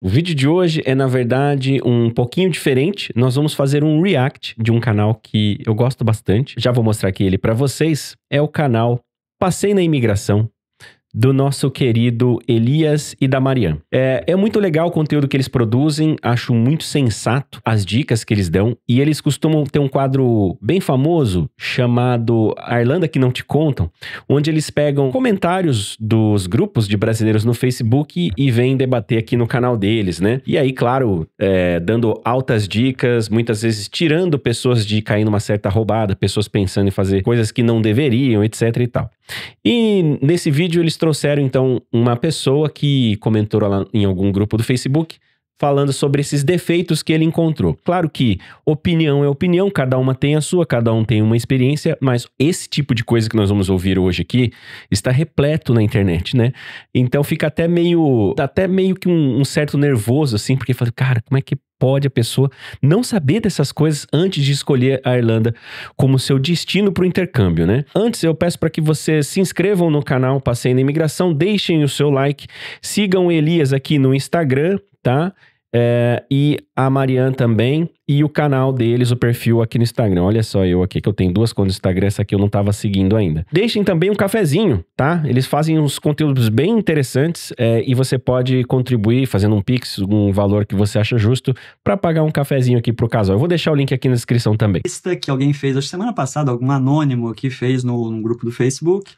O vídeo de hoje é, na verdade, um pouquinho diferente. Nós vamos fazer um react de um canal que eu gosto bastante. Já vou mostrar aqui ele pra vocês. É o canal Passei na Imigração, do nosso querido Elias e da Marian. É muito legal o conteúdo que eles produzem, acho muito sensato as dicas que eles dão, e eles costumam ter um quadro bem famoso chamado A Irlanda que Não Te Contam, onde eles pegam comentários dos grupos de brasileiros no Facebook e vêm debater aqui no canal deles, né? E aí, claro, dando altas dicas, muitas vezes tirando pessoas de cair numa certa roubada, pessoas pensando em fazer coisas que não deveriam, etc e tal. E nesse vídeo eles trouxeram então uma pessoa que comentou lá em algum grupo do Facebook falando sobre esses defeitos que ele encontrou. Claro que opinião é opinião, cada uma tem a sua, cada um tem uma experiência, mas esse tipo de coisa que nós vamos ouvir hoje aqui está repleto na internet, né? Então fica até meio que um certo nervoso assim, porque fala, cara, como é que pode a pessoa não saber dessas coisas antes de escolher a Irlanda como seu destino para o intercâmbio, né? Antes, eu peço para que vocês se inscrevam no canal Passei na Imigração, deixem o seu like, sigam o Elias aqui no Instagram, tá? E a Marian também, e o canal deles, o perfil aqui no Instagram. Olha só eu aqui, que eu tenho duas contas no Instagram, essa aqui eu não tava seguindo ainda. Deixem também um cafezinho, tá? Eles fazem uns conteúdos bem interessantes, e você pode contribuir fazendo um Pix, um valor que você acha justo, para pagar um cafezinho aqui pro casal. Eu vou deixar o link aqui na descrição também. Lista que alguém fez, acho que semana passada, algum anônimo que fez num grupo do Facebook,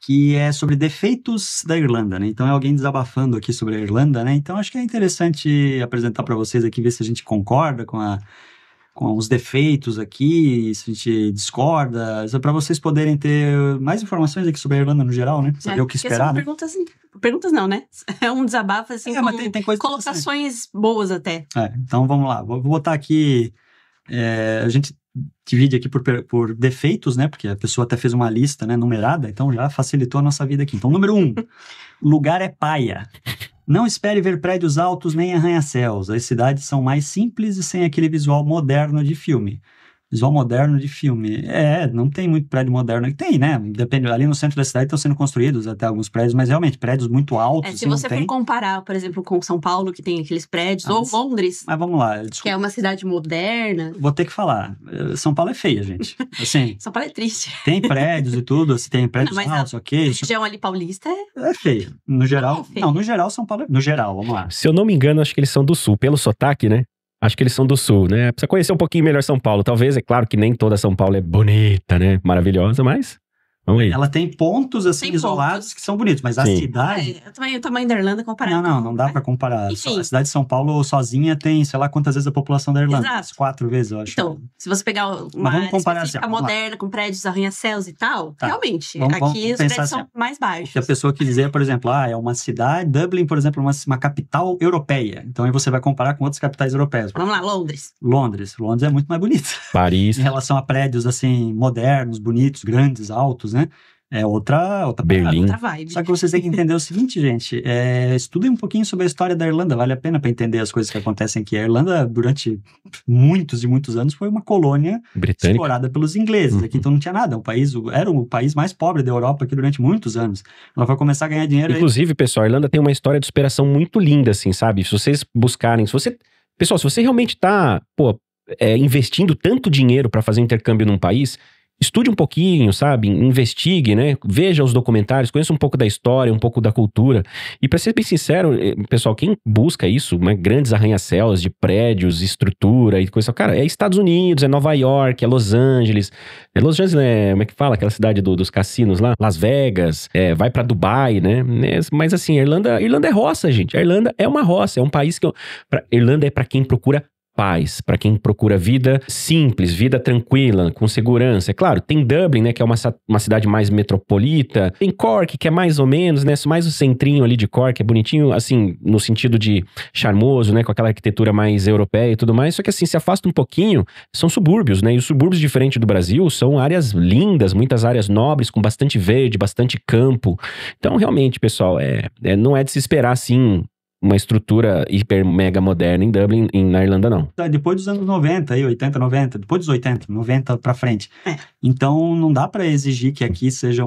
que é sobre defeitos da Irlanda, né? Então é alguém desabafando aqui sobre a Irlanda, né? Então acho que é interessante apresentar para vocês aqui, ver se a gente concorda com os defeitos aqui, se a gente discorda, para vocês poderem ter mais informações aqui sobre a Irlanda no geral, né? Saber o que esperar, né? Perguntas não, né? É um desabafo, assim, mas tem coisa colocações boas até. Então vamos lá, vou botar aqui, a gente divide aqui por defeitos, né? Porque a pessoa até fez uma lista, né, numerada, então já facilitou a nossa vida aqui. Então, número 1, lugar é paia. Não espere ver prédios altos nem arranha-céus. As cidades são mais simples e sem aquele visual moderno de filme. Visual moderno de filme. Não tem muito prédio moderno. Tem, né? Depende, ali no centro da cidade estão sendo construídos até alguns prédios, mas realmente, prédios muito altos. Se você for comparar, por exemplo, com São Paulo, que tem aqueles prédios, ou Londres. Mas vamos lá. Que é uma cidade moderna. Vou ter que falar. São Paulo é feia, gente. Assim, São Paulo é triste. Tem prédios e tudo, tem prédios altos, ok. A região ali paulista é feia. No geral. Não, no geral, São Paulo é. No geral, vamos lá. Se eu não me engano, acho que eles são do sul, pelo sotaque, né? Acho que eles são do sul, né? Precisa conhecer um pouquinho melhor São Paulo. Talvez, é claro que nem toda São Paulo é bonita, né? Maravilhosa, mas vamos aí. Ela tem pontos, assim, isolados que são bonitos, mas a cidade... o tamanho da Irlanda comparado. Não dá pra comparar. Enfim. A cidade de São Paulo sozinha tem, sei lá, quantas vezes a população da Irlanda. Exato. 4 vezes, eu acho. Então, se você pegar uma área específica moderna, com prédios, arranha-céus e tal, realmente, aqui os prédios são mais baixos. O que a pessoa quer dizer, por exemplo, é uma cidade, Dublin, por exemplo, uma capital europeia. Então, aí você vai comparar com outras capitais europeias. Vamos lá, Londres. Londres é muito mais bonita. Paris. Em relação a prédios, assim, modernos, bonitos, grandes, altos, né? É outra Berlim. Outra vibe. Só que vocês têm que entender o seguinte, gente. Estudem um pouquinho sobre a história da Irlanda. Vale a pena para entender as coisas que acontecem aqui. A Irlanda, durante muitos e muitos anos, foi uma colônia britânica explorada pelos ingleses. Aqui então não tinha nada. Era o país mais pobre da Europa aqui durante muitos anos. Ela foi começar a ganhar dinheiro. Inclusive, pessoal, a Irlanda tem uma história de superação muito linda, assim, sabe? Se vocês buscarem... Pessoal, se você realmente tá, investindo tanto dinheiro para fazer intercâmbio num país... Estude um pouquinho, sabe? Investigue, né? Veja os documentários, conheça um pouco da história, um pouco da cultura. E pra ser bem sincero, pessoal, quem busca isso, né? Grandes arranha-céus de prédios, estrutura e coisa... Cara, é Estados Unidos, é Nova York, é Los Angeles. Los Angeles, como é que fala? Aquela cidade dos cassinos lá. Las Vegas, vai pra Dubai, né? Mas assim, a Irlanda é roça, gente. A Irlanda é uma roça, é um país que... Irlanda é pra quem procura paz, para quem procura vida simples, vida tranquila, com segurança. É claro, tem Dublin, né, que é uma cidade mais metropolita. Tem Cork, que é mais ou menos, né, mais o centrinho ali de Cork, é bonitinho, assim, no sentido de charmoso, né, com aquela arquitetura mais europeia e tudo mais. Só que assim, se afasta um pouquinho, são subúrbios, né, e os subúrbios, diferente do Brasil, são áreas lindas, muitas áreas nobres, com bastante verde, bastante campo. Então, realmente, pessoal, não é de se esperar, assim, uma estrutura hiper mega moderna em Dublin, na Irlanda, não. Depois dos anos 90, 80, 90, depois dos 80, 90 pra frente. Então, não dá pra exigir que aqui seja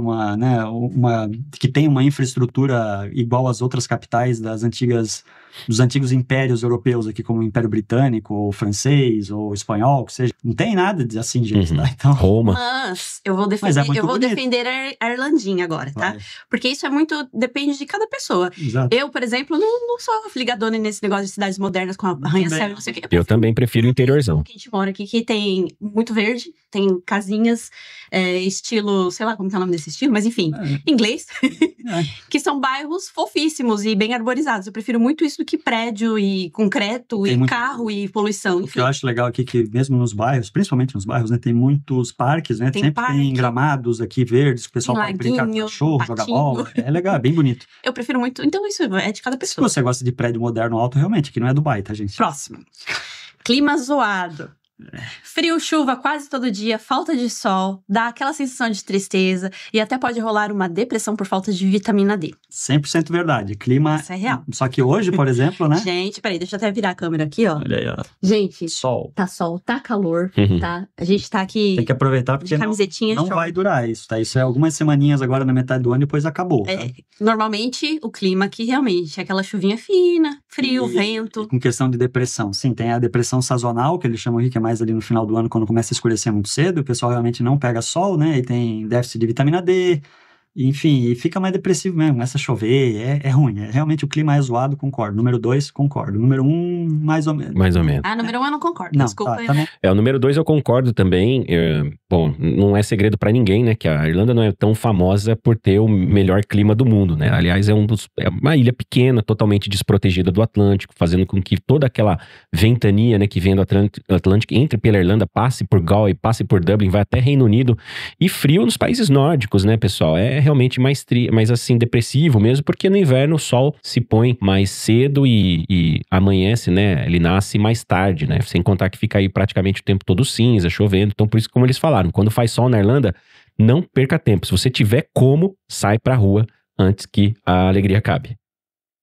que tenha uma infraestrutura igual às outras capitais das antigas dos antigos impérios europeus aqui, como o Império Britânico, ou francês, ou espanhol, que seja. Não tem nada assim, gente, tá? Então, Roma. Mas eu vou defender a Irlandinha agora, tá? Vai. Porque isso é muito... Depende de cada pessoa. Exato. Eu, por exemplo, não sou ligadona nesse negócio de cidades modernas com arranha-céu, não sei o quê. Eu também prefiro o interiorzão. Que a gente mora aqui, que tem muito verde, tem casinhas estilo... Sei lá como que é o nome desse estilo, mas enfim, inglês. Que são bairros fofíssimos e bem arborizados. Eu prefiro muito isso do que prédio e concreto carro e poluição. O que eu acho legal aqui é que mesmo nos bairros, principalmente nos bairros, né, tem muitos parques, né? Sempre tem gramados aqui verdes, que o pessoal pode brincar com cachorro, jogar bola. É legal, é bem bonito. Eu prefiro muito. Então isso é de cada pessoa. Se você gosta de prédio moderno alto, realmente, aqui não é Dubai, tá, gente? Próximo. Clima zoado. Frio, chuva quase todo dia, falta de sol, dá aquela sensação de tristeza e até pode rolar uma depressão por falta de vitamina D. 100% verdade. Clima... Isso é real. Só que hoje, por exemplo, né? Gente, peraí, deixa eu até virar a câmera aqui, ó. Olha aí, ó. Gente, sol, tá calor, tá? A gente tá aqui... Tem que aproveitar porque não vai durar isso, tá? Isso é algumas semaninhas agora na metade do ano e depois acabou. Tá? Normalmente, o clima aqui realmente é aquela chuvinha fina, frio, vento. Com questão de depressão. Sim, tem a depressão sazonal, que eles chamam aqui, que é mais ali no final do ano, quando começa a escurecer muito cedo, o pessoal realmente não pega sol, né? E tem déficit de vitamina D, enfim, e fica mais depressivo mesmo, começa a chover, é ruim. Realmente o clima é zoado, concordo. Número 2, concordo. Número 1, mais ou menos. Mais ou menos. Número 1 eu não concordo, não, desculpa. O número 2 eu concordo também. Bom, não é segredo pra ninguém, né, que a Irlanda não é tão famosa por ter o melhor clima do mundo, né? Aliás, é uma ilha pequena, totalmente desprotegida do Atlântico, fazendo com que toda aquela ventania, né, que vem do Atlântico, entre pela Irlanda, passe por Galway, passe por Dublin, vai até Reino Unido, e frio nos países nórdicos, né, pessoal? É realmente mais assim, depressivo mesmo, porque no inverno o sol se põe mais cedo e amanhece, né? Ele nasce mais tarde, né? Sem contar que fica aí praticamente o tempo todo cinza, chovendo. Então, por isso, como eles falaram, quando faz sol na Irlanda, não perca tempo. Se você tiver como, sai pra rua antes que a alegria acabe.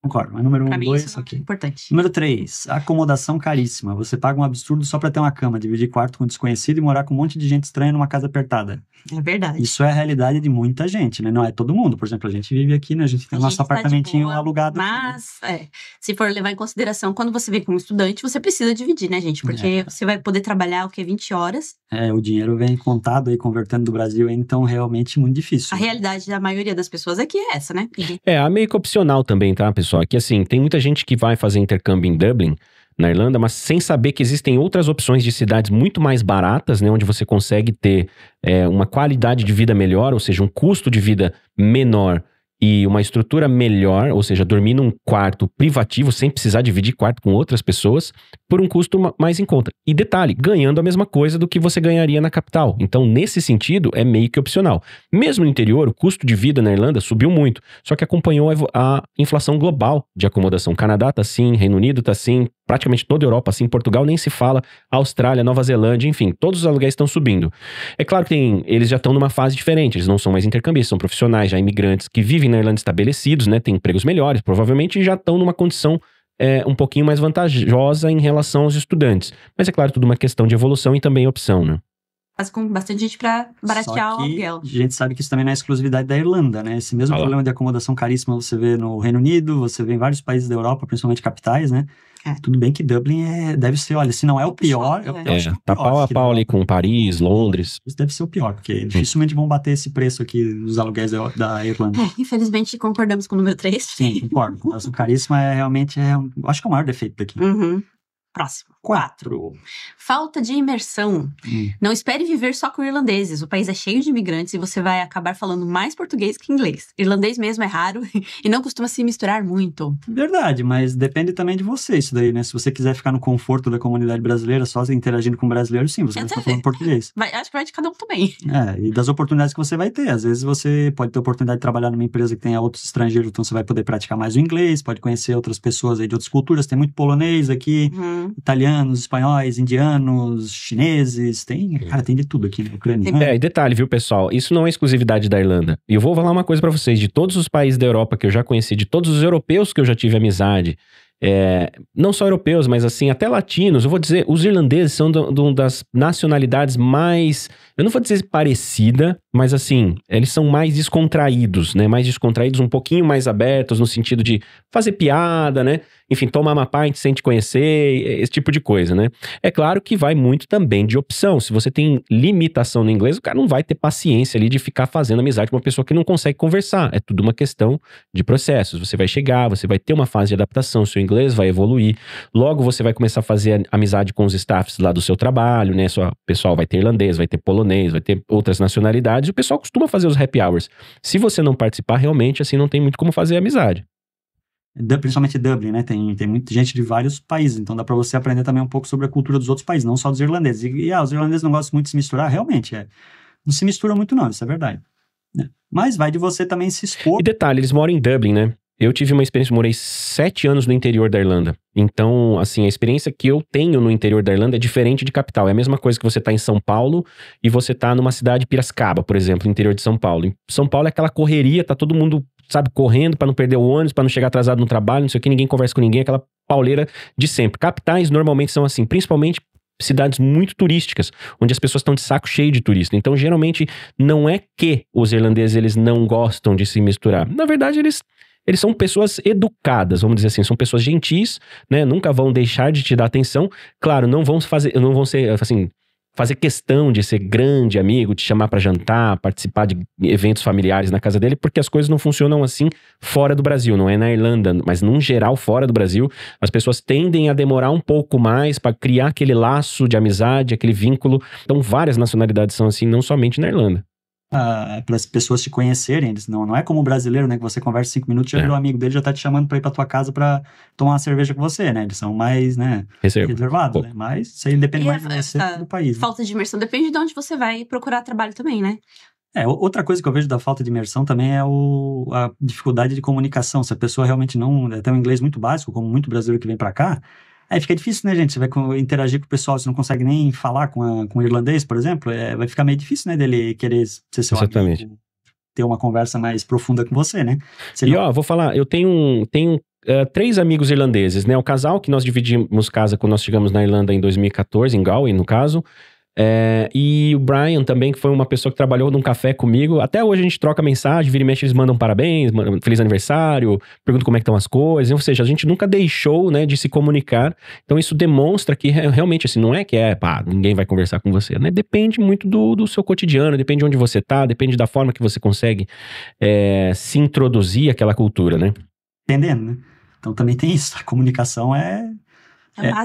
Concordo, mas número 1, 2, isso é importante. Número 3, acomodação caríssima. Você paga um absurdo só pra ter uma cama, dividir quarto com um desconhecido e morar com um monte de gente estranha numa casa apertada. É verdade. Isso é a realidade de muita gente, né? Não é todo mundo. Por exemplo, a gente vive aqui, né? A gente tem nosso apartamentinho alugado. Mas, aqui, né? Se for levar em consideração, quando você vem como estudante, você precisa dividir, né, gente? Porque você vai poder trabalhar, 20 horas. O dinheiro vem contado aí, convertendo do Brasil, então realmente muito difícil. A realidade da maioria das pessoas aqui é essa, né? Meio que opcional também, tá, pessoal? Que assim, tem muita gente que vai fazer intercâmbio em Dublin, na Irlanda, mas sem saber que existem outras opções de cidades muito mais baratas, né, onde você consegue ter uma qualidade de vida melhor, ou seja, um custo de vida menor e uma estrutura melhor, ou seja, dormir num quarto privativo sem precisar dividir quarto com outras pessoas, por um custo mais em conta. E detalhe, ganhando a mesma coisa do que você ganharia na capital. Então, nesse sentido, é meio que opcional. Mesmo no interior, o custo de vida na Irlanda subiu muito, só que acompanhou a inflação global de acomodação. Canadá tá assim, Reino Unido tá assim, praticamente toda a Europa assim, Portugal nem se fala, Austrália, Nova Zelândia, enfim, todos os aluguéis estão subindo. É claro que eles já estão numa fase diferente, eles não são mais intercambistas, são profissionais, já imigrantes que vivem na Irlanda estabelecidos, né, têm empregos melhores, provavelmente já estão numa condição um pouquinho mais vantajosa em relação aos estudantes. Mas é claro, tudo uma questão de evolução e também opção, né? Mas com bastante gente pra baratear o aluguel. A gente sabe que isso também não é exclusividade da Irlanda, né? Esse mesmo problema de acomodação caríssima você vê no Reino Unido, você vê em vários países da Europa, principalmente capitais, né? Tudo bem que Dublin deve ser, olha, se não é o pior... Tá pau a pau ali com Paris, Londres. Isso deve ser o pior, porque dificilmente vão bater esse preço aqui dos aluguéis da Irlanda. Infelizmente, concordamos com o número 3. Sim, concordo. A acomodação caríssima realmente acho que é o maior defeito daqui. Próximo. 4. Falta de imersão. Não espere viver só com irlandeses. O país é cheio de imigrantes e você vai acabar falando mais português que inglês. Irlandês mesmo é raro e não costuma se misturar muito. Verdade, mas depende também de você isso daí, né? Se você quiser ficar no conforto da comunidade brasileira, só interagindo com brasileiros, sim, você vai estar falando português. Acho que vai de cada um também. E das oportunidades que você vai ter. Às vezes você pode ter a oportunidade de trabalhar numa empresa que tenha outros estrangeiros, então você vai poder praticar mais o inglês, pode conhecer outras pessoas aí de outras culturas. Tem muito polonês aqui, italianos, espanhóis, indianos, chineses, tem de tudo aqui, né? Ucraniano. E detalhe, viu, pessoal? Isso não é exclusividade da Irlanda. E eu vou falar uma coisa pra vocês, de todos os países da Europa que eu já conheci, de todos os europeus que eu já tive amizade, não só europeus, mas assim, até latinos. Eu vou dizer, os irlandeses são das nacionalidades mais, eu não vou dizer parecida, mas assim, eles são mais descontraídos, né? Mais descontraídos, um pouquinho mais abertos no sentido de fazer piada, né? Enfim, tomar uma pint sem te conhecer, esse tipo de coisa, né? É claro que vai muito também de opção. Se você tem limitação no inglês, o cara não vai ter paciência ali de ficar fazendo amizade com uma pessoa que não consegue conversar. É tudo uma questão de processos. Você vai chegar, você vai ter uma fase de adaptação, seu inglês vai evoluir. Logo você vai começar a fazer amizade com os staffs lá do seu trabalho, né? O pessoal vai ter irlandês, vai ter polonês, vai ter outras nacionalidades. O pessoal costuma fazer os happy hours. Se você não participar, realmente, assim, não tem muito como fazer amizade. Principalmente Dublin, né? Tem muita gente de vários países, então dá pra você aprender também um pouco sobre a cultura dos outros países, não só dos irlandeses. Os irlandeses não gostam muito de se misturar, realmente, não se mistura muito não, isso é verdade. Né? Mas vai de você também se expor. E detalhe, eles moram em Dublin, né? Eu tive uma experiência, morei 7 anos no interior da Irlanda. Então, assim, a experiência que eu tenho no interior da Irlanda é diferente de capital. É a mesma coisa que você tá em São Paulo e você tá numa cidade de Piracicaba, por exemplo, no interior de São Paulo. Em São Paulo é aquela correria, tá todo mundo, sabe, correndo pra não perder o ônibus, pra não chegar atrasado no trabalho, não sei o que, ninguém conversa com ninguém, aquela pauleira de sempre. Capitais normalmente são assim, principalmente cidades muito turísticas, onde as pessoas estão de saco cheio de turista. Então, geralmente, não é que os irlandeses, eles não gostam de se misturar. Na verdade, eles são pessoas educadas, vamos dizer assim, são pessoas gentis, né? Nunca vão deixar de te dar atenção. Claro, não vão ser, assim, fazer questão de ser grande amigo, te chamar pra jantar, participar de eventos familiares na casa dele, porque as coisas não funcionam assim fora do Brasil, não é na Irlanda, mas num geral fora do Brasil, as pessoas tendem a demorar um pouco mais pra criar aquele laço de amizade, aquele vínculo. Então, várias nacionalidades são assim, não somente na Irlanda. Para as pessoas te conhecerem, eles não é como o brasileiro, né, que você conversa 5 minutos, já virou amigo dele, já tá te chamando pra ir pra tua casa pra tomar uma cerveja com você, né, eles são mais, né, reservados, né, mas isso aí depende mais de você do país. Falta de imersão depende de onde você vai procurar trabalho também, né? Outra coisa que eu vejo da falta de imersão também é a dificuldade de comunicação, se a pessoa realmente não, tem um inglês muito básico, como muito brasileiro que vem pra cá, aí fica difícil, né, gente? Você vai interagir com o pessoal, você não consegue nem falar com o irlandês, por exemplo, vai ficar meio difícil, né, dele querer ser seu amigo, ter uma conversa mais profunda com você, né? Vou falar, eu tenho 3 amigos irlandeses, né? O casal que nós dividimos casa quando nós chegamos na Irlanda em 2014, em Galway, no caso. E o Brian também, que foi uma pessoa que trabalhou num café comigo. Até hoje a gente troca mensagem, vira e mexe, eles mandam parabéns, feliz aniversário, perguntam como é que estão as coisas. Ou seja, a gente nunca deixou, né, de se comunicar. Então isso demonstra que realmente, assim, não é que ninguém vai conversar com você, né? Depende muito do seu cotidiano, depende de onde você tá, depende da forma que você consegue se introduzir àquela cultura, né? Entendendo, né? Então também tem isso, a comunicação é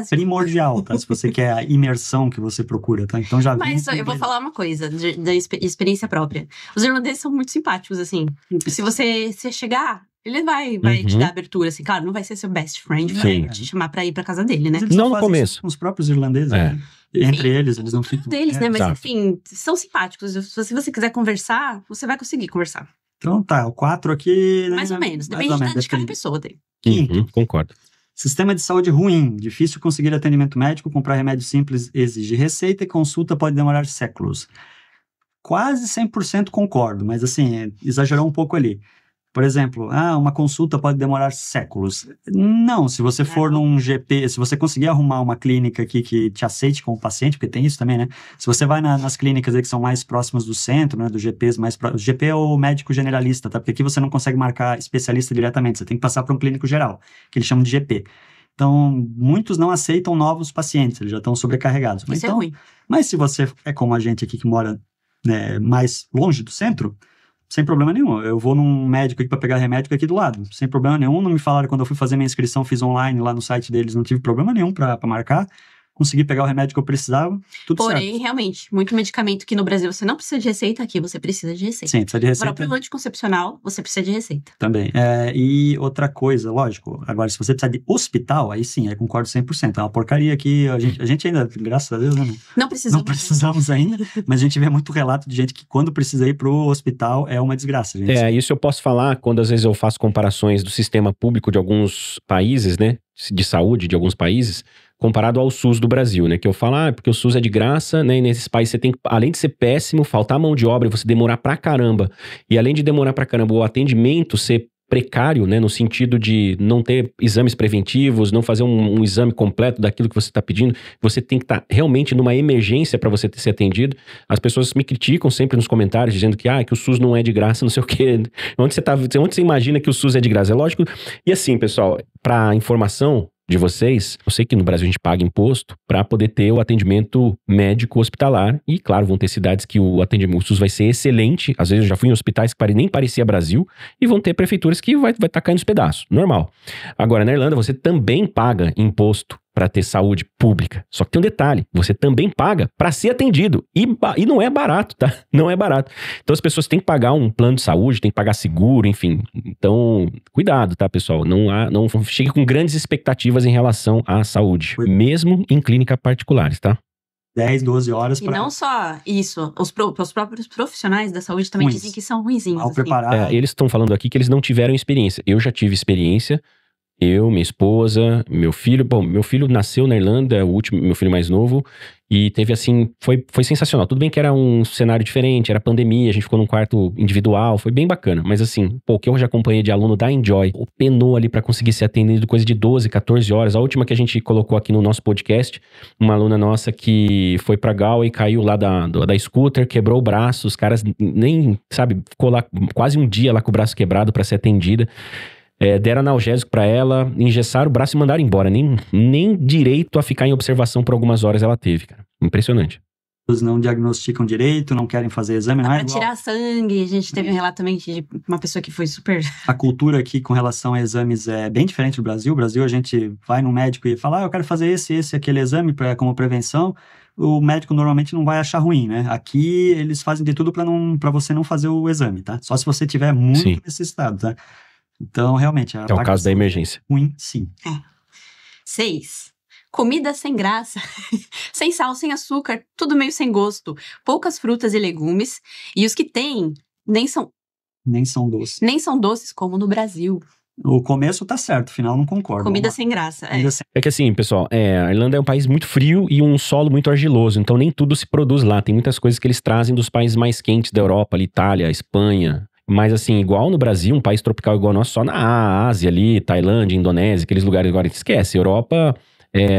primordial, tá? Se você quer a imersão que você procura, tá? Então já Mas eu vou falar uma coisa, da experiência própria. Os irlandeses são muito simpáticos, assim. Se você chegar, ele vai te dar abertura, assim. Claro, não vai ser seu best friend, vai te chamar pra ir pra casa dele, né? Não no começo. Os próprios irlandeses, né? Entre eles não ficam... deles, né? Mas enfim, são simpáticos. Se você quiser conversar, você vai conseguir conversar. Então tá, o 4 aqui... Né? Mais ou menos, depende de cada pessoa. Concordo. Sistema de saúde ruim, difícil conseguir atendimento médico, comprar remédio simples exige receita e consulta pode demorar séculos. Quase 100% concordo, mas assim, exagerou um pouco ali. Por exemplo, uma consulta pode demorar séculos. Não, se você for num GP, se você conseguir arrumar uma clínica aqui que te aceite como paciente, porque tem isso também, né? Se você vai nas clínicas aí que são mais próximas do centro, né, dos GPs mais próximos, o GP é o médico generalista, tá? Porque aqui você não consegue marcar especialista diretamente, você tem que passar para um clínico geral, que eles chamam de GP. Então, muitos não aceitam novos pacientes, eles já estão sobrecarregados. Isso é ruim. Mas se você é como a gente aqui que mora, né, mais longe do centro, sem problema nenhum. Eu vou num médico aqui pra pegar remédio aqui do lado. Sem problema nenhum. Não me falaram quando eu fui fazer minha inscrição, fiz online lá no site deles. Não tive problema nenhum pra marcar. Consegui pegar o remédio que eu precisava. Tudo certo. Porém, realmente, muito medicamento que no Brasil você não precisa de receita, aqui você precisa de receita. Sim, precisa de receita. O próprio anticoncepcional, você precisa de receita. Também. E outra coisa, lógico, agora se você precisar de hospital, aí sim, aí concordo 100%. É uma porcaria que a gente ainda, graças a Deus, né? Não precisamos ainda, mas a gente vê muito relato de gente que quando precisa ir pro hospital é uma desgraça, gente. Isso eu posso falar quando às vezes eu faço comparações do sistema público de alguns países, né? De saúde de alguns países, comparado ao SUS do Brasil, né? Que eu falo, porque o SUS é de graça, né? E nesses países você tem que, além de ser péssimo, faltar mão de obra e você demorar pra caramba. E além de demorar pra caramba, o atendimento ser precário, né? No sentido de não ter exames preventivos, não fazer um exame completo daquilo que você está pedindo. Você tem que estar realmente numa emergência para você ser atendido. As pessoas me criticam sempre nos comentários, dizendo que o SUS não é de graça, não sei o quê. Onde você imagina que o SUS é de graça? É lógico. E assim, pessoal, para informação de vocês, eu sei que no Brasil a gente paga imposto para poder ter o atendimento médico hospitalar e, claro, vão ter cidades que o SUS vai ser excelente. Às vezes eu já fui em hospitais que nem parecia Brasil e vão ter prefeituras que vai estar caindo os pedaços, normal. Agora, na Irlanda, você também paga imposto para ter saúde pública. Só que tem um detalhe, você também paga para ser atendido. E não é barato, tá? Não é barato. Então as pessoas têm que pagar um plano de saúde, têm que pagar seguro, enfim. Então, cuidado, tá, pessoal? Não chegue com grandes expectativas em relação à saúde, mesmo em clínicas particulares, tá? 10, 12 horas. E não só isso, os próprios profissionais da saúde também dizem que são ruinzinhos. Ao preparar. Eles estão falando aqui que eles não tiveram experiência. Eu já tive experiência. Eu, minha esposa, meu filho. Bom, meu filho nasceu na Irlanda, o último, meu filho mais novo. E teve assim, foi sensacional. Tudo bem que era um cenário diferente, era pandemia, a gente ficou num quarto individual, foi bem bacana. Mas assim, o que eu já acompanhei de aluno da Enjoy, penou ali pra conseguir ser atendido coisa de 12, 14 horas. A última que a gente colocou aqui no nosso podcast, uma aluna nossa que foi pra Galway e caiu lá da scooter, quebrou o braço, os caras nem, sabe, ficou lá quase um dia lá com o braço quebrado pra ser atendida. Deram analgésico pra ela, engessaram o braço e mandaram embora. Nem direito a ficar em observação por algumas horas ela teve, cara. Impressionante. Eles não diagnosticam direito, não querem fazer exame. Pra tirar sangue, a gente teve um relato também de uma pessoa que foi super... A cultura aqui com relação a exames é bem diferente do Brasil. No Brasil, a gente vai no médico e fala, eu quero fazer aquele exame como prevenção. O médico normalmente não vai achar ruim, né? Aqui, eles fazem de tudo pra você não fazer o exame, tá? Só se você tiver muito necessitado, tá? Então, realmente... É o caso da emergência. Ruim, sim. 6. Comida sem graça, sem sal, sem açúcar, tudo meio sem gosto. Poucas frutas e legumes. E os que tem, nem são doces. Nem são doces como no Brasil. O começo tá certo, o final não concordo. Comida sem graça, É que assim, pessoal, a Irlanda é um país muito frio e um solo muito argiloso, então nem tudo se produz lá. Tem muitas coisas que eles trazem dos países mais quentes da Europa, ali, Itália, Espanha... Mas assim, igual no Brasil, um país tropical igual nosso, só na Ásia ali, Tailândia, Indonésia, aqueles lugares agora, esquece. Europa,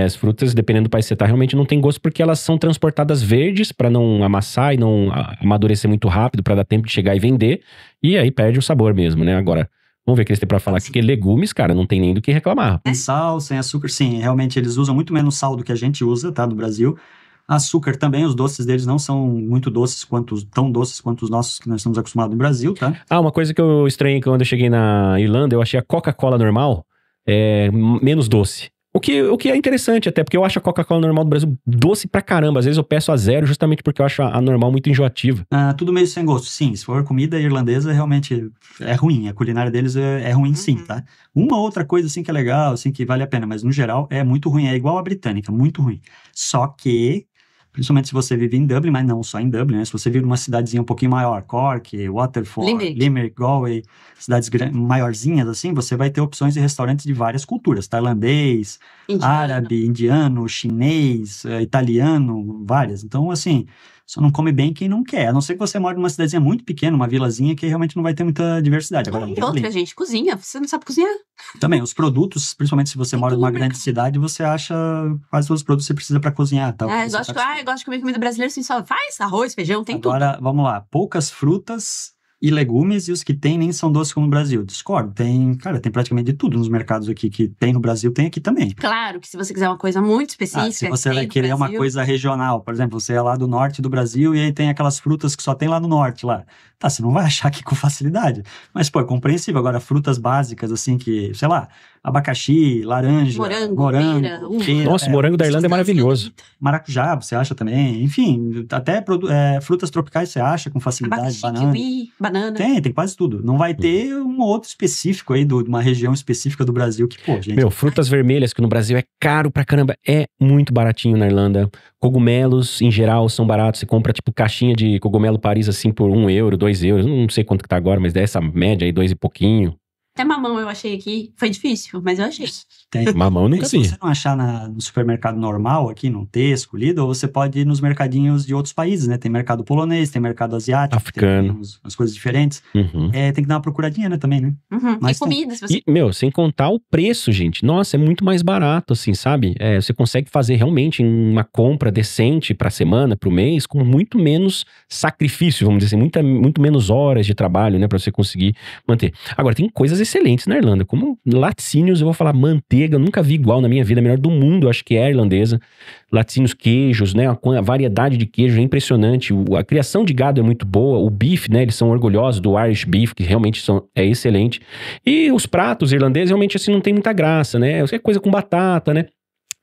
as frutas, dependendo do país que você tá, realmente não tem gosto porque elas são transportadas verdes pra não amassar e não amadurecer muito rápido, pra dar tempo de chegar e vender. E aí perde o sabor mesmo, né? Agora, vamos ver o que eles têm pra falar aqui, que legumes, cara, não tem nem do que reclamar. Sem sal, sem açúcar, sim. Realmente eles usam muito menos sal do que a gente usa, tá? Do Brasil. Açúcar também, os doces deles não são muito doces, tão doces quanto os nossos que nós estamos acostumados no Brasil, tá? Uma coisa que eu estranhei quando eu cheguei na Irlanda, eu achei a Coca-Cola normal menos doce. O que é interessante até, porque eu acho a Coca-Cola normal do Brasil doce pra caramba. Às vezes eu peço a 0 justamente porque eu acho a normal muito enjoativa. Tudo meio sem gosto, sim. Se for comida irlandesa, realmente é ruim. A culinária deles é ruim, sim, tá? Uma outra coisa, assim, que é legal, assim, que vale a pena. Mas, no geral, é muito ruim. É igual a britânica, muito ruim. Só que... Principalmente se você vive em Dublin, mas não só em Dublin, né? Se você vive numa cidadezinha um pouquinho maior, Cork, Waterford, Limerick, Galway, cidades maiorzinhas assim, você vai ter opções de restaurantes de várias culturas. Tailandês, árabe, indiano, chinês, italiano, várias. Então, assim, só não come bem quem não quer. A não ser que você mora numa cidadezinha muito pequena, uma vilazinha, que realmente não vai ter muita diversidade. Agora, e outra, gente, cozinha. Você não sabe cozinhar? Também, os produtos, principalmente se você mora numa grande cidade, você acha quase todos os produtos que você precisa para cozinhar. Tá? Eu gosto de comer comida brasileira, assim, só faz arroz, feijão, tem tudo. Agora, vamos lá. Poucas frutas e legumes, e os que tem nem são doces como no Brasil. Discordo. Tem praticamente de tudo nos mercados aqui que tem no Brasil, tem aqui também. Claro que se você quiser uma coisa muito específica... se você vai querer uma coisa regional, por exemplo, você é lá do norte do Brasil e aí tem aquelas frutas que só tem lá no norte, lá. Tá, você não vai achar aqui com facilidade. Mas, pô, é compreensível. Agora, frutas básicas, assim, que, sei lá, abacaxi, laranja, morango, pera. Nossa, o morango da Irlanda é maravilhoso. Maracujá, você acha também. Enfim, até frutas tropicais você acha com facilidade. Abacaxi, kiwi, banana. Tem quase tudo. Não vai ter um outro específico aí, de uma região específica do Brasil que, pô, gente... frutas vermelhas, que no Brasil é caro pra caramba, é muito baratinho na Irlanda. Cogumelos, em geral, são baratos. Você compra, tipo, caixinha de cogumelo Paris, assim, por €1, €2. Não sei quanto que tá agora, mas dessa média aí, 2 e pouquinho. Até mamão eu achei aqui. Foi difícil, mas eu achei. Tem. Mamão eu nunca Se vi. você não achar no supermercado normal aqui, não ter escolhido, ou você pode ir nos mercadinhos de outros países, né? Tem mercado polonês, tem mercado asiático, Africano. tem umas coisas diferentes. Uhum. Tem que dar uma procuradinha, né, também, né? Mas e comida, se você... E, sem contar o preço, gente. Nossa, é muito mais barato, assim, sabe? Você consegue fazer realmente uma compra decente pra semana, pro mês, com muito menos sacrifício, vamos dizer assim, muito menos horas de trabalho, né, pra você conseguir manter. Agora, tem coisas excelentes na Irlanda, como laticínios, eu vou falar manteiga, eu nunca vi igual na minha vida, a melhor do mundo, eu acho que é a irlandesa. Laticínios, queijos, né, a variedade de queijo é impressionante, a criação de gado é muito boa, o beef, né, eles são orgulhosos do Irish beef, que realmente é excelente. E os pratos irlandeses realmente assim não tem muita graça, né, é coisa com batata, né.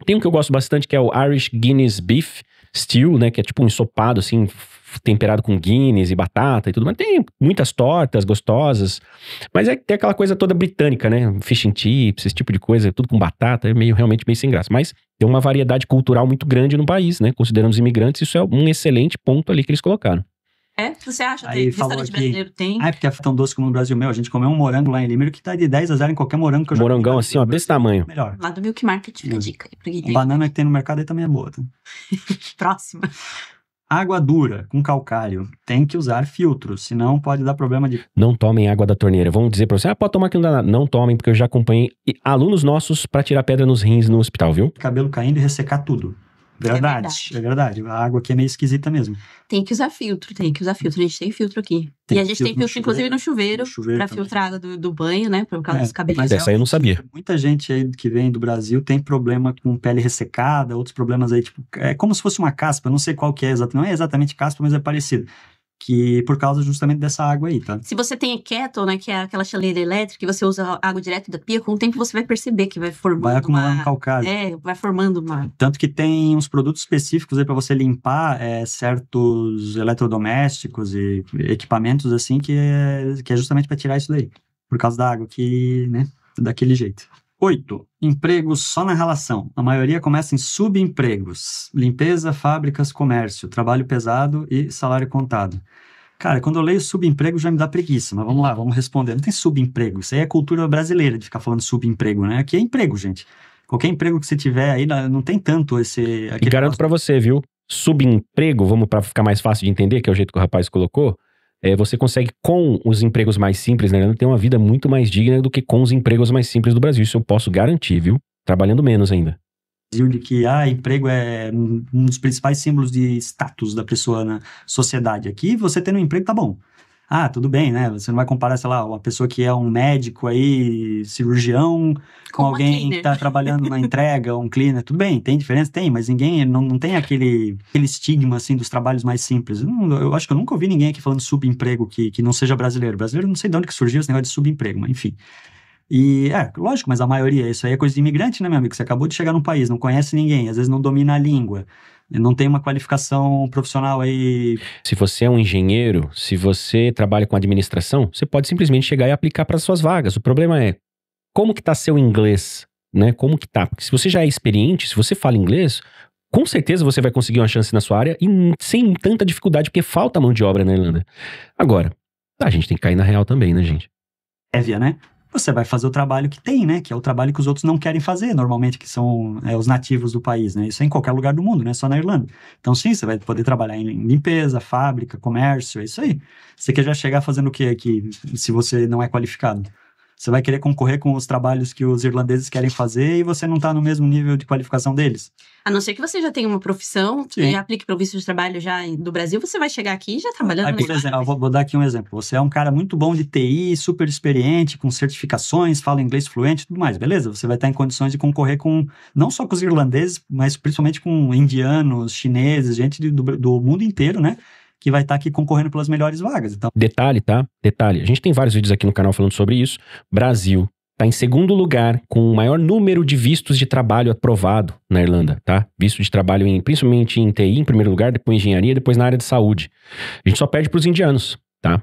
Tem um que eu gosto bastante que é o Irish Guinness Beef Stew, né, que é tipo um ensopado assim, temperado com Guinness e batata e tudo, mas tem muitas tortas gostosas, mas tem aquela coisa toda britânica, né, fish and chips, esse tipo de coisa, tudo com batata, é realmente meio sem graça, mas tem uma variedade cultural muito grande no país, né, considerando os imigrantes, isso é um excelente ponto ali que eles colocaram. Você acha que restaurante brasileiro tem? Porque é tão doce como no Brasil. A gente comeu um morango lá em Limeiro que tá de 10-0 em qualquer morango que eu já comi. Morangão assim, ó, desse tamanho. Melhor. Lá do Milk Market, fica a dica aí pra quem tem. Banana que tem no mercado aí também é boa. Tá? Próxima. Água dura, com calcário. Tem que usar filtros, senão pode dar problema de... Não tomem água da torneira. Vamos dizer pra você, pode tomar que não dá nada. Não tomem, porque eu já acompanhei alunos nossos pra tirar pedra nos rins no hospital, viu? Cabelo caindo e ressecar tudo. É verdade. A água aqui é meio esquisita mesmo. Tem que usar filtro. A gente tem filtro aqui. E a gente tem filtro, inclusive, no chuveiro pra filtrar a água do banho, né? Por causa dos cabelinhos. Essa aí eu não sabia. Muita gente aí que vem do Brasil tem problema com pele ressecada, outros problemas aí, tipo, é como se fosse uma caspa, eu não sei qual que é exatamente, não é exatamente caspa, mas é parecido. Que por causa justamente dessa água aí, tá? Se você tem kettle, né, que é aquela chaleira elétrica, que você usa água direto da pia, com o tempo você vai perceber que vai formando vai acumulando calcário. vai formando uma... Tanto que tem uns produtos específicos aí para você limpar certos eletrodomésticos e equipamentos assim, que é justamente para tirar isso daí. Por causa da água, que, né, daquele jeito. 8. Empregos só na relação. A maioria começa em subempregos. Limpeza, fábricas, comércio, trabalho pesado e salário contado. Cara, quando eu leio subemprego já me dá preguiça, mas vamos lá, vamos responder. Não tem subemprego, isso aí é cultura brasileira de ficar falando subemprego, né? Aqui é emprego, gente. Qualquer emprego que você tiver aí, não tem tanto esse... E garanto pra você, viu? Subemprego, vamos pra ficar mais fácil de entender, que é o jeito que o rapaz colocou, você consegue, com os empregos mais simples, né, ter uma vida muito mais digna do que com os empregos mais simples do Brasil. Isso eu posso garantir, viu? Trabalhando menos ainda. De que emprego é um dos principais símbolos de status da pessoa na sociedade. Aqui, você tendo um emprego, tá bom. Tudo bem, né? Você não vai comparar, sei lá, uma pessoa que é um médico aí, cirurgião, com alguém que tá trabalhando na entrega, um cleaner. Tudo bem, tem diferença? Tem, mas ninguém, não tem aquele estigma, assim, dos trabalhos mais simples. Eu acho que eu nunca ouvi ninguém aqui falando de subemprego que não seja brasileiro. Brasileiro, não sei de onde que surgiu esse negócio de subemprego, mas enfim. E, lógico, mas a maioria, isso aí é coisa de imigrante, né, meu amigo? Você acabou de chegar num país, não conhece ninguém, às vezes não domina a língua, não tem uma qualificação profissional aí. Se você é um engenheiro, se você trabalha com administração, você pode simplesmente chegar e aplicar para suas vagas. O problema é, como que tá seu inglês, né? Como que tá? Porque se você já é experiente, se você fala inglês, com certeza você vai conseguir uma chance na sua área e sem tanta dificuldade, porque falta mão de obra na Irlanda. Agora, a gente tem que cair na real também, né, gente? Né? Você vai fazer o trabalho que tem, né? Que é o trabalho que os outros não querem fazer, normalmente, que são os nativos do país, né? Isso é em qualquer lugar do mundo, não é só na Irlanda. Então, sim, você vai poder trabalhar em limpeza, fábrica, comércio, é isso aí. Você quer já chegar fazendo o quê aqui, se você não é qualificado? Você vai querer concorrer com os trabalhos que os irlandeses querem fazer e você não está no mesmo nível de qualificação deles. A não ser que você já tenha uma profissão e aplique para o visto de trabalho já do Brasil, você vai chegar aqui já trabalhando. Por exemplo, eu vou dar aqui um exemplo. Você é um cara muito bom de TI, super experiente, com certificações, fala inglês fluente e tudo mais, beleza? Você vai estar em condições de concorrer com, não só com os irlandeses, mas principalmente com indianos, chineses, gente do mundo inteiro, né? Que vai estar aqui concorrendo pelas melhores vagas. Então... Detalhe, tá? Detalhe. A gente tem vários vídeos aqui no canal falando sobre isso. Brasil tá em segundo lugar com o maior número de vistos de trabalho aprovado na Irlanda, tá? Visto de trabalho principalmente em TI, em primeiro lugar, depois em engenharia, depois na área de saúde. A gente só perde pros indianos, tá?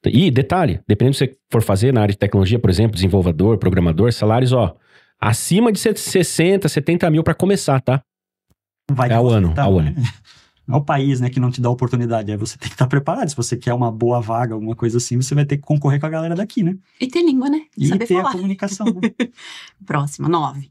E detalhe, dependendo do que você for fazer na área de tecnologia, por exemplo, desenvolvedor, programador, salários, acima de 60, 70 mil pra começar, tá? Vai ao ano. Não é o país, né, que não te dá oportunidade. Aí você tem que estar preparado. Se você quer uma boa vaga, alguma coisa assim, você vai ter que concorrer com a galera daqui, né? E ter língua, né? E Saber ter falar. a comunicação, né? Próxima, 9.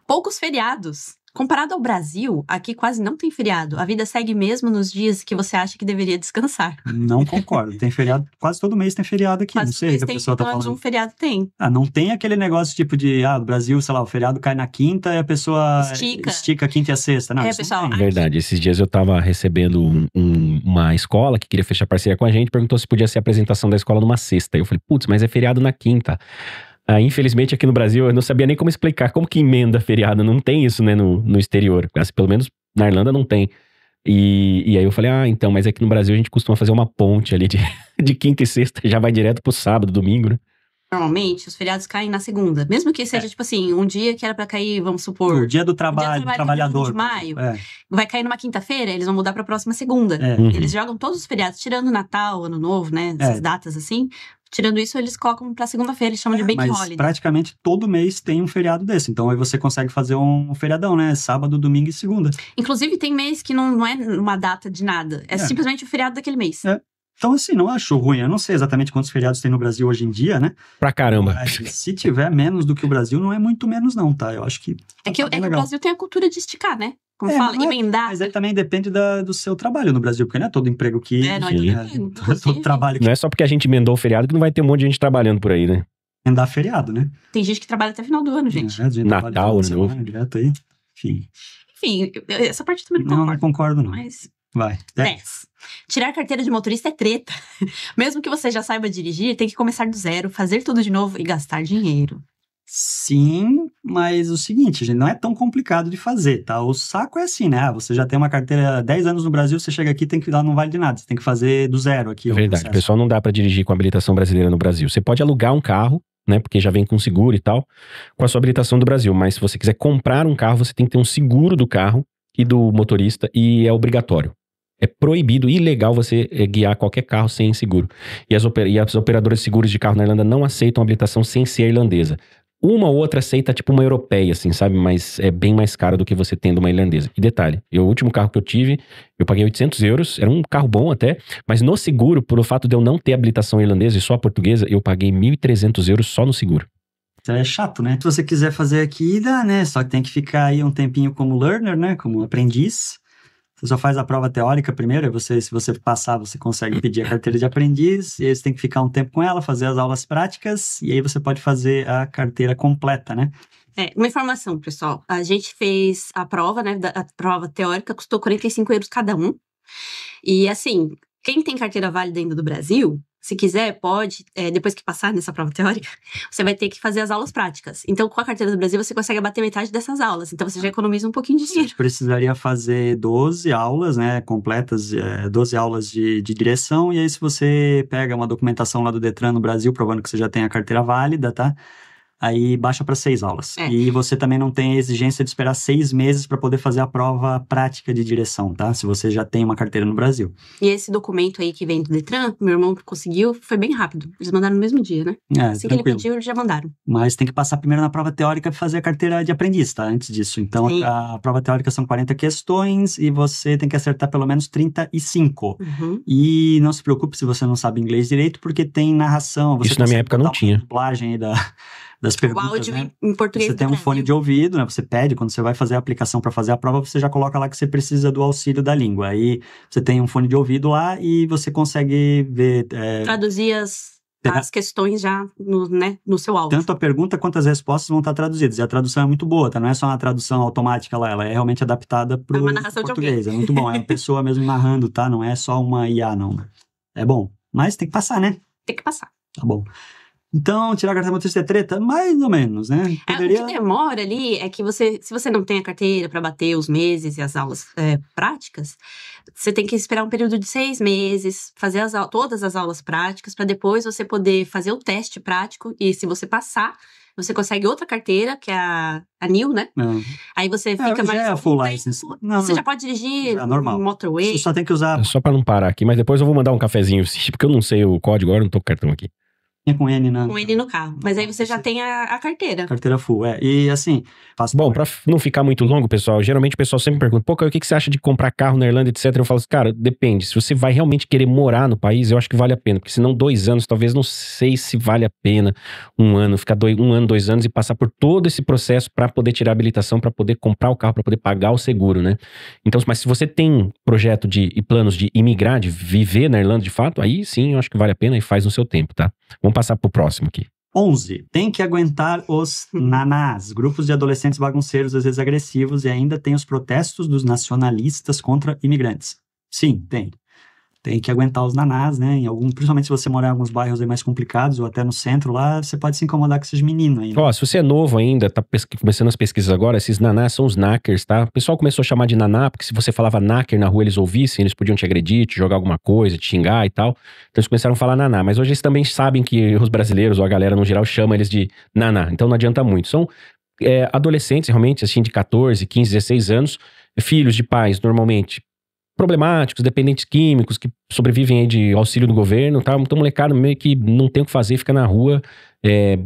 Poucos feriados. Comparado ao Brasil, aqui quase não tem feriado. A vida segue mesmo nos dias que você acha que deveria descansar. Não concordo. Tem feriado, quase todo mês tem feriado aqui. Quase Não sei o todo que a mês pessoa tá pelo menos falando. um feriado tem. Não tem aquele negócio tipo de, no Brasil, sei lá, o feriado cai na quinta e a pessoa estica a quinta e a sexta. Não, isso pessoal, não tem. Verdade, esses dias eu tava recebendo uma escola que queria fechar parceria com a gente, perguntou se podia ser a apresentação da escola numa sexta. Eu falei, putz, mas é feriado na quinta. Infelizmente aqui no Brasil eu não sabia nem como explicar, como que emenda feriado, não tem isso, né, no exterior, pelo menos na Irlanda não tem. E aí eu falei, então, mas aqui no Brasil a gente costuma fazer uma ponte ali de quinta e sexta, já vai direto pro sábado, domingo, né? Normalmente, os feriados caem na segunda. Mesmo que seja, tipo assim, um dia que era pra cair, vamos supor... O dia do trabalho, que é trabalhador. de maio, vai cair numa quinta-feira, eles vão mudar pra próxima segunda. Uhum. Eles jogam todos os feriados, tirando Natal, Ano Novo, né? Essas datas assim. Tirando isso, eles colocam pra segunda-feira, eles chamam de Bank Mas Holiday. praticamente todo mês tem um feriado desse. Então aí você consegue fazer um feriadão, né? Sábado, domingo e segunda. Inclusive, tem mês que não é uma data de nada. É simplesmente o feriado daquele mês. Então, assim, não acho ruim. Eu não sei exatamente quantos feriados tem no Brasil hoje em dia, né? Pra caramba. Mas, se tiver menos do que o Brasil, não é muito menos não, tá? Eu acho que É que o Brasil tem a cultura de esticar, né? Como fala, emendar. Mas aí também depende do seu trabalho no Brasil, porque não é todo emprego que... não é todo emprego. Todo trabalho que Não é só porque a gente emendou o feriado que não vai ter um monte de gente trabalhando por aí, né? emendar feriado, né? Tem gente que trabalha até final do ano, gente. Natal, Ano Novo. Direto aí. Enfim, essa parte também não concordo, não. Mas... Vai. 10. Tirar carteira de motorista é treta. Mesmo que você já saiba dirigir, tem que começar do zero, fazer tudo de novo e gastar dinheiro. Sim, mas o seguinte, gente, não é tão complicado de fazer, tá? O saco é assim, né? Você já tem uma carteira há 10 anos no Brasil, você chega aqui, tem que ir lá, não vale de nada. Você tem que fazer do zero aqui. É verdade, pessoal, não dá pra dirigir com habilitação brasileira no Brasil. Você pode alugar um carro, né? Porque já vem com seguro e tal, com a sua habilitação do Brasil. Mas se você quiser comprar um carro, você tem que ter um seguro do carro e do motorista, e é obrigatório. É proibido, ilegal você guiar qualquer carro sem seguro. E as operadoras de seguros de carro na Irlanda não aceitam habilitação sem ser irlandesa. Uma ou outra aceita tipo uma europeia, assim, sabe? Mas é bem mais caro do que você tendo uma irlandesa. E detalhe, o último carro que eu tive, eu paguei 800 euros, era um carro bom até, mas no seguro, por o fato de eu não ter habilitação irlandesa e só a portuguesa, eu paguei 1.300 euros só no seguro. É chato, né? Se você quiser fazer aqui, dá, né? Só que tem que ficar aí um tempinho como learner, né? Como aprendiz. Você só faz a prova teórica primeiro, aí se você passar, você consegue pedir a carteira de aprendiz, e aí você tem que ficar um tempo com ela, fazer as aulas práticas, e aí você pode fazer a carteira completa, né? Uma informação, pessoal. A gente fez a prova, né? A prova teórica custou 45 euros cada um. E assim, quem tem carteira válida ainda do Brasil, se quiser, pode, depois que passar nessa prova teórica, você vai ter que fazer as aulas práticas. Então, com a carteira do Brasil, você consegue abater metade dessas aulas. Então, você já economiza um pouquinho de dinheiro. Você precisaria fazer 12 aulas, né, completas, 12 aulas de direção. E aí, se você pega uma documentação lá do Detran no Brasil, provando que você já tem a carteira válida, tá? Aí baixa para 6 aulas. E você também não tem a exigência de esperar 6 meses para poder fazer a prova prática de direção, tá? Se você já tem uma carteira no Brasil. E esse documento aí que vem do Detran, meu irmão conseguiu, foi bem rápido. Eles mandaram no mesmo dia, né? Assim tranquilo. Que ele pediu, eles já mandaram. Mas tem que passar primeiro na prova teórica e fazer a carteira de aprendiz, tá? Antes disso. Então, a prova teórica são 40 questões e você tem que acertar pelo menos 35. Uhum. E não se preocupe se você não sabe inglês direito, porque tem narração. Você isso na minha época não tinha. Dublagem aí das perguntas, o áudio, né? em português. Você tem um fone de ouvido, né? Você pede, quando você vai fazer a aplicação para fazer a prova, você já coloca lá que você precisa do auxílio da língua. Aí você tem um fone de ouvido lá e você consegue ver... traduzir as questões já no seu áudio. Tanto a pergunta quanto as respostas vão estar traduzidas. E a tradução é muito boa, tá? Não é só uma tradução automática lá, ela é realmente adaptada para o português. É muito bom, é uma pessoa mesmo narrando, tá? Não é só uma IA, não. É bom. Mas tem que passar, né? Tem que passar. Tá bom. Então, tirar a carteira motorista é treta? Mais ou menos, né? O que demora ali é que se você não tem a carteira para bater os meses e as aulas práticas, você tem que esperar um período de 6 meses, fazer todas as aulas práticas, para depois você poder fazer o teste prático. E se você passar, você consegue outra carteira, que é a New, né? Aí você fica mais... Já é a full license. Você já pode dirigir normal. motorway. Você só tem que usar... Só para não parar aqui, mas depois eu vou mandar um cafezinho, porque eu não sei o código, agora eu não tô com o cartão aqui. Com N na... Com N no carro. Mas aí você já tem a carteira. Carteira full, E assim... Bom, pra não ficar muito longo, pessoal, geralmente o pessoal sempre pergunta, pô, Caio, o que você acha de comprar carro na Irlanda, etc. Eu falo assim, cara, depende. Se você vai realmente querer morar no país, eu acho que vale a pena. Porque senão 2 anos, talvez não sei se vale a pena 1 ano, ficar 1 ano, 2 anos e passar por todo esse processo pra poder tirar a habilitação, pra poder comprar o carro, pra poder pagar o seguro, né? Então, mas se você tem projeto e planos de imigrar, de viver na Irlanda de fato, aí sim, eu acho que vale a pena e faz no seu tempo, tá? Vamos passar pro próximo aqui. 11. Tem que aguentar os nanás, grupos de adolescentes bagunceiros, às vezes agressivos, e ainda tem os protestos dos nacionalistas contra imigrantes. Sim, tem. Tem que aguentar os nanás, né? Principalmente se você morar em alguns bairros aí mais complicados, ou até no centro lá, você pode se incomodar com esses meninos aí. Né? Ó, se você é novo ainda, tá começando as pesquisas agora, esses nanás são os knackers, tá? O pessoal começou a chamar de naná, porque se você falava knacker na rua, eles ouvissem, eles podiam te agredir, te jogar alguma coisa, te xingar e tal. Então eles começaram a falar naná. Mas hoje eles também sabem que os brasileiros, ou a galera no geral, chama eles de naná. Então não adianta muito. São adolescentes, realmente, assim, de 14, 15, 16 anos, filhos de pais, normalmente, problemáticos, dependentes químicos, que sobrevivem aí de auxílio do governo, tá? Então, molecada meio que não tem o que fazer, fica na rua,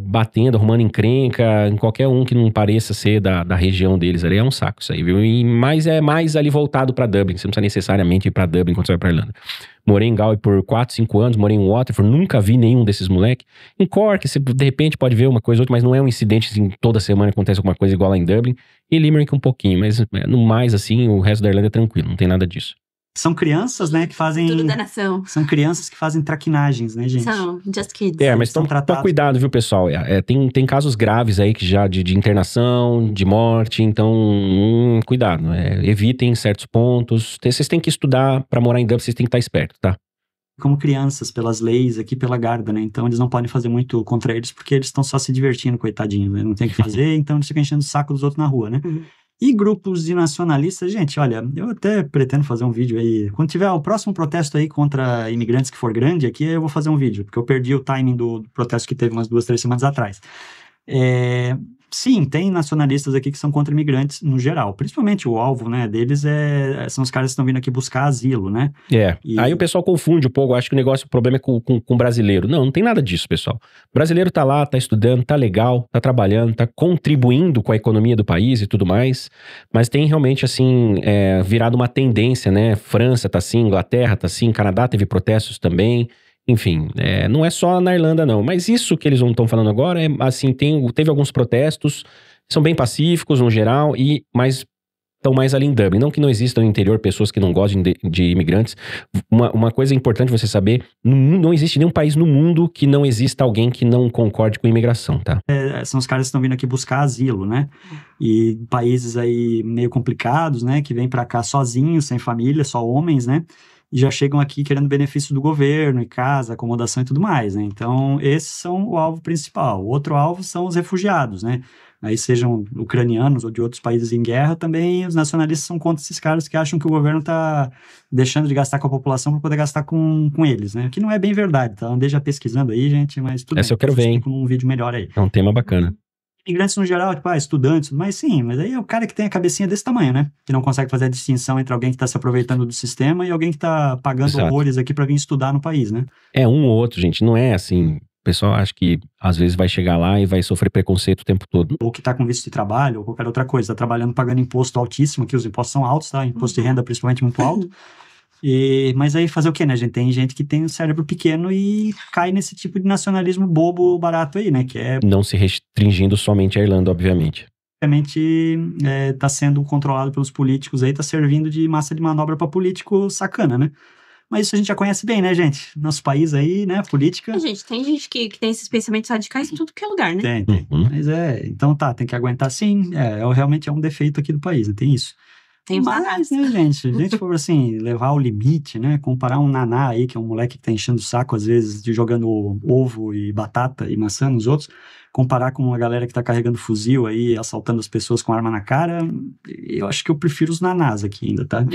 batendo, arrumando encrenca, em qualquer um que não pareça ser da região deles ali. É um saco isso aí, viu? Mas é mais ali voltado pra Dublin. Você não precisa necessariamente ir pra Dublin quando você vai pra Irlanda. Morei em Galway por 4, 5 anos, morei em Waterford, nunca vi nenhum desses moleques. Em Cork, você de repente pode ver uma coisa ou outra, mas não é um incidente assim, toda semana acontece alguma coisa igual lá em Dublin. E Limerick um pouquinho, mas no mais, assim, o resto da Irlanda é tranquilo, não tem nada disso. São crianças, né, que fazem... Tudo da nação. São crianças que fazem traquinagens, né, gente? São just kids. Mas toma cuidado, viu, pessoal? Tem casos graves aí que já de internação, de morte, então cuidado. Evitem certos pontos. Vocês têm que estudar pra morar em Dublin, vocês têm que estar espertos, tá? Como crianças, pelas leis aqui, pela Garda, né? Então eles não podem fazer muito contra eles, porque eles estão só se divertindo, coitadinho, né? Não tem o que fazer, então eles ficam enchendo o saco dos outros na rua, né? Uhum. E grupos de nacionalistas, gente, olha, eu até pretendo fazer um vídeo aí. Quando tiver o próximo protesto aí contra imigrantes que for grande aqui, eu vou fazer um vídeo, porque eu perdi o timing do protesto que teve umas 2, 3 semanas atrás. Sim, tem nacionalistas aqui que são contra imigrantes no geral. Principalmente o alvo, né, deles são os caras que estão vindo aqui buscar asilo, né? Aí o pessoal confunde um pouco, acho que o problema é com brasileiro. Não tem nada disso, pessoal. O brasileiro tá lá, tá estudando, tá legal, tá trabalhando, tá contribuindo com a economia do país e tudo mais. Mas tem realmente, assim, virado uma tendência, né? França tá assim, Inglaterra tá assim, Canadá teve protestos também. Enfim, não é só na Irlanda, não. Mas isso que eles não estão falando agora assim, teve alguns protestos, são bem pacíficos no geral, mas estão mais ali em Dublin. Não que não existam no interior pessoas que não gostem de imigrantes. Uma coisa importante você saber, não existe nenhum país no mundo que não exista alguém que não concorde com a imigração, tá? São os caras que estão vindo aqui buscar asilo, né? E países aí meio complicados, né? Que vêm pra cá sozinhos, sem família, só homens, né? E já chegam aqui querendo benefício do governo, e casa, acomodação e tudo mais, né? Então, esses são o alvo principal. O outro alvo são os refugiados, né? Aí sejam ucranianos ou de outros países em guerra, também os nacionalistas são contra esses caras que acham que o governo está deixando de gastar com a população para poder gastar com eles, né? Que não é bem verdade, tá? Andei já pesquisando aí, gente, mas tudo Essa eu quero ver, hein? Um vídeo melhor aí. É um tema bacana. Imigrantes no geral, tipo, estudantes, mas sim, mas aí é o cara que tem a cabecinha desse tamanho, né? Que não consegue fazer a distinção entre alguém que está se aproveitando do sistema e alguém que está pagando horrores aqui para vir estudar no país, né? Um ou outro, gente, não é assim. O pessoal acha que às vezes vai chegar lá e vai sofrer preconceito o tempo todo. Ou que está com visto de trabalho, ou qualquer outra coisa, está trabalhando pagando imposto altíssimo, que os impostos são altos, tá? Imposto de renda principalmente muito alto. Mas aí fazer o quê, né, gente? Tem gente que tem o cérebro pequeno e cai nesse tipo de nacionalismo bobo, barato aí, né? Que não se restringindo somente à Irlanda, obviamente. Obviamente tá sendo controlado pelos políticos aí, tá servindo de massa de manobra para político sacana, né? Mas isso a gente já conhece bem, né, gente? Nosso país aí, né, política... Tem gente que tem esses pensamentos radicais em tudo que é lugar, né? Tem. Mas então tem que aguentar sim. Realmente é um defeito aqui do país, né? Tem isso. Tem mais, né, gente? Se a gente for assim, levar ao limite, né? Comparar um naná aí, que é um moleque que tá enchendo o saco, às vezes, de jogando ovo e batata e maçã nos outros, comparar com uma galera que tá carregando fuzil aí, assaltando as pessoas com arma na cara, eu acho que eu prefiro os nanás aqui ainda, tá?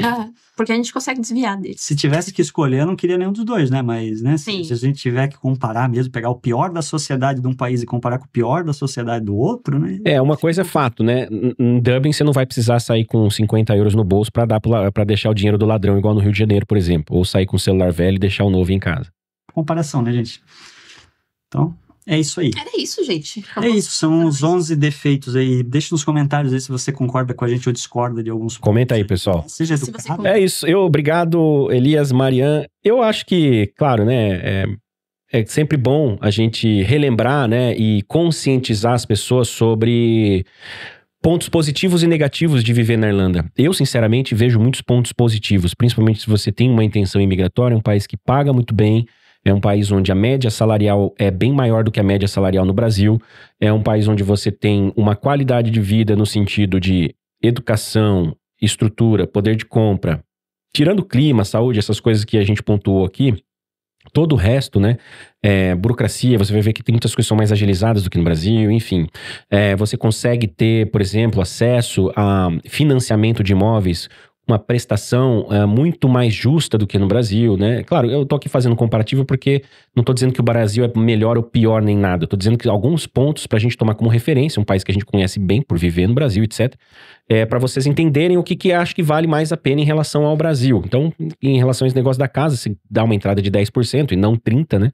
Porque a gente consegue desviar deles. Se tivesse que escolher, eu não queria nenhum dos dois, né? Mas, né, se a gente tiver que comparar mesmo, pegar o pior da sociedade de um país e comparar com o pior da sociedade do outro, né? Uma coisa é fato, né? Em Dublin, você não vai precisar sair com 50 euros no bolso pra deixar o dinheiro do ladrão, igual no Rio de Janeiro, por exemplo. Ou sair com o celular velho e deixar o novo em casa. Comparação, né, gente? Então, é isso aí. Era isso, gente. É isso, são os 11 defeitos aí. Deixa nos comentários aí se você concorda com a gente ou discorda de alguns pontos. Comenta aí, pessoal. Seja educado. É isso. Obrigado, Elias, Marian. Eu acho que, claro, né, é sempre bom a gente relembrar, né, e conscientizar as pessoas sobre pontos positivos e negativos de viver na Irlanda. Eu, sinceramente, vejo muitos pontos positivos, principalmente se você tem uma intenção imigratória, é um país que paga muito bem, é um país onde a média salarial é bem maior do que a média salarial no Brasil. É um país onde você tem uma qualidade de vida no sentido de educação, estrutura, poder de compra. Tirando clima, saúde, essas coisas que a gente pontuou aqui, todo o resto, né? Burocracia, você vai ver que tem muitas coisas que são mais agilizadas do que no Brasil, enfim. Você consegue ter, por exemplo, acesso a financiamento de imóveis, uma prestação muito mais justa do que no Brasil, né? Claro, eu tô aqui fazendo um comparativo porque não tô dizendo que o Brasil é melhor ou pior nem nada. Eu tô dizendo que alguns pontos pra gente tomar como referência, um país que a gente conhece bem por viver no Brasil, etc. Pra vocês entenderem o que acho que vale mais a pena em relação ao Brasil. Então, em relação a esse negócio da casa, se dá uma entrada de 10% e não 30%, né?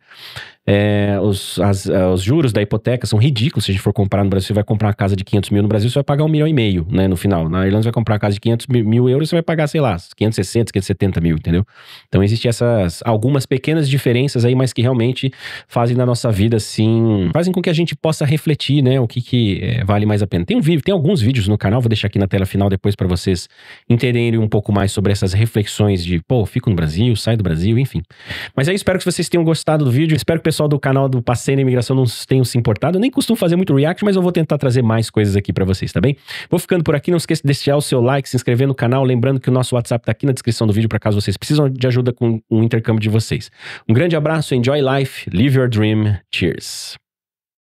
Os juros da hipoteca são ridículos. Se a gente for comparar no Brasil, você vai comprar uma casa de 500 mil no Brasil, você vai pagar 1,5 milhão, né, no final. Na Irlanda, você vai comprar uma casa de 500 mil euros, você vai pagar, sei lá, 560, 570 mil, entendeu? Então, existem algumas pequenas diferenças aí, mas que realmente fazem da nossa vida, assim, fazem com que a gente possa refletir, né, o que vale mais a pena. Tem alguns vídeos no canal, vou deixar aqui na tela final depois pra vocês entenderem um pouco mais sobre essas reflexões de, fico no Brasil, saio do Brasil, enfim. Mas aí, espero que vocês tenham gostado do vídeo, espero que o pessoal do canal do Passeio na Imigração não tenham se importado. Eu nem costumo fazer muito react, mas eu vou tentar trazer mais coisas aqui pra vocês, tá bem? Vou ficando por aqui, não esqueça de deixar o seu like, se inscrever no canal, lembrando que o nosso WhatsApp tá aqui na descrição do vídeo para caso vocês precisam de ajuda com o intercâmbio de vocês. Um grande abraço, enjoy life, live your dream, cheers!